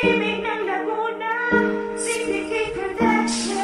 Pag-ibig ng Laguna, CPK Productions.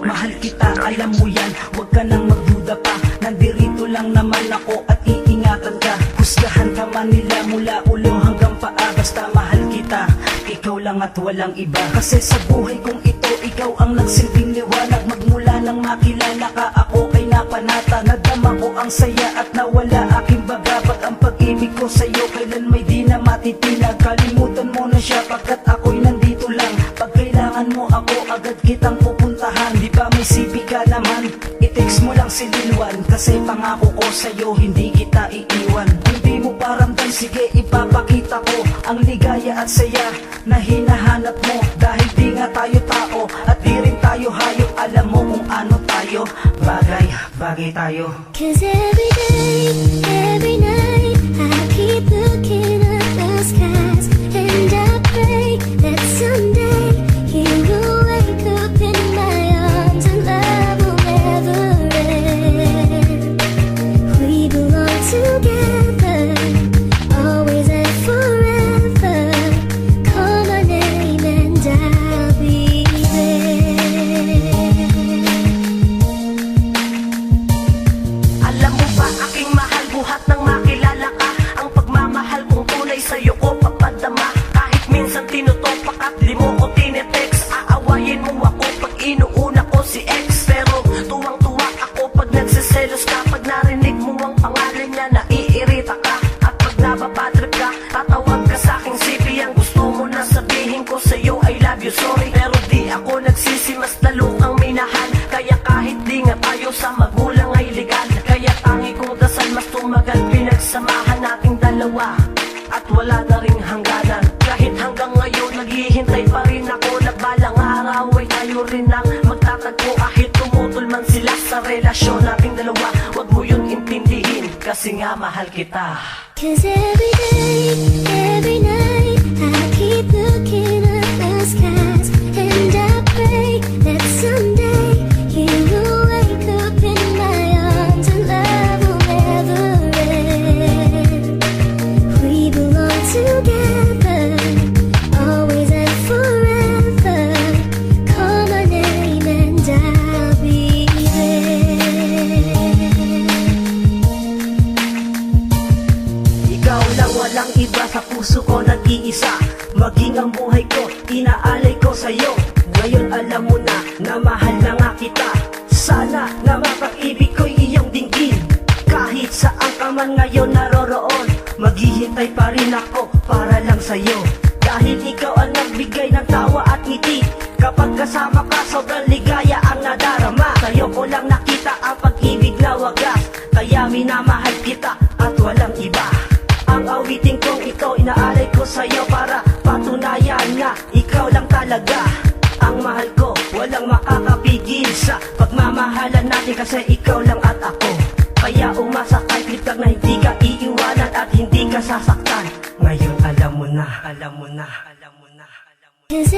Mahal kita, alam mo yan, huwag ka nang magduda pa. Nandirito lang naman ako at iingatan ka. Husgahan ka man nila mula ulo hanggang paa. Basta mahal kita, ikaw lang at walang iba. Kasi sa buhay kong ito, ikaw ang nagsilbing liwanag. Magmula nang makilala ka, ako ay napanata. Nadama ko ang saya at nawala aking bagabag. Ang pag-ibig ko sa'yo kailan may di na matitinag. Kalimutan mo na siya pagkat ako'y nandito lang. Pag kailangan mo ako, agad kitang pupuntahan. Di ba may sipi ka naman? I-text mo lang si Lilwan. Kasi pangako ko sa'yo, hindi kita iiwan. Hindi mo paramdam, sige ipapakita ko ang ligaya at saya na hinahanap mo. Dahil di nga tayo tao at di rin tayo hayop. Alam mo kung ano tayo, bagay, bagay tayo. Cause every day, every night, I keep looking at the skies. And I pray that someday you will wake up in my arms and love will never end. We belong together, always and forever. Call my name and I'll be there. Alam mo ba aking mahal, buhat nang makilala ka. Ang pagmamahal kong tunay sa'yo ko papadama. Kahit minsan tinutopak at di mo ko tinetext. Aawayin mo ako pag inuuna ko si ex. Pero tuwang-tuwa ako pag nagsiselos ka. Pag narinig mo ang pangalan niya, naiirita ka. At pag nababatrip ka, tatawag ka sa'king sipi. Ang gusto mo na sabihin ko sa'yo, I love you, sorry. Pero di ako nagsisi, mas lalo kang minahal. Kaya kahit di nga tayo sa magulang ay legal. Kaya tangi kong dasal, mas tumagal pinagsamahan nating dalawa. At wala na ring hangganan. Kahit hanggang ngayon naghihintay pa rin ako na balang araw ay tayo rin ang magtatagpo. Kahit tumutol man sila sa relasyon nating dalawa, wag mo yun intindihin kasi nga mahal kita. Cause every day, every night, I keep looking at the skies. And I pray that someday you will wake up in my arms and love will never end. We belong together, always and forever. Call my name and I'll be there. Ikaw lang, walang iba, sa puso ko nag-iisa. Maging ang buhay ko, inaalay ko sa'yo. Ngayon alam mo na mahal na nga kita. Sana na mapag-ibig ko'y iyong dinggin. Kahit saan ka man ngayon naroroon, maghihintay pa rin ako para lang sa'yo. Dahil ikaw ang nagbigay ng tawa at ngiti. Kapag kasama ka, sobrang ligaya ang nadarama. Sa'yo ko lang nakita ang pag-ibig na wagas. Kaya minamahal kita at walang iba. Ang awiting kong ito, inaalay ko sa'yo para patunayan na ikaw lang talaga ang mahal ko. Walang makakapigil sa pagmamahalan natin kasi ikaw lang at ako. Kaya umasa kahit litag na hindi ka iiwanan at hindi ka sasaktan. Ngayon alam mo na, alam mo na, alam mo na, alam mo na. Cause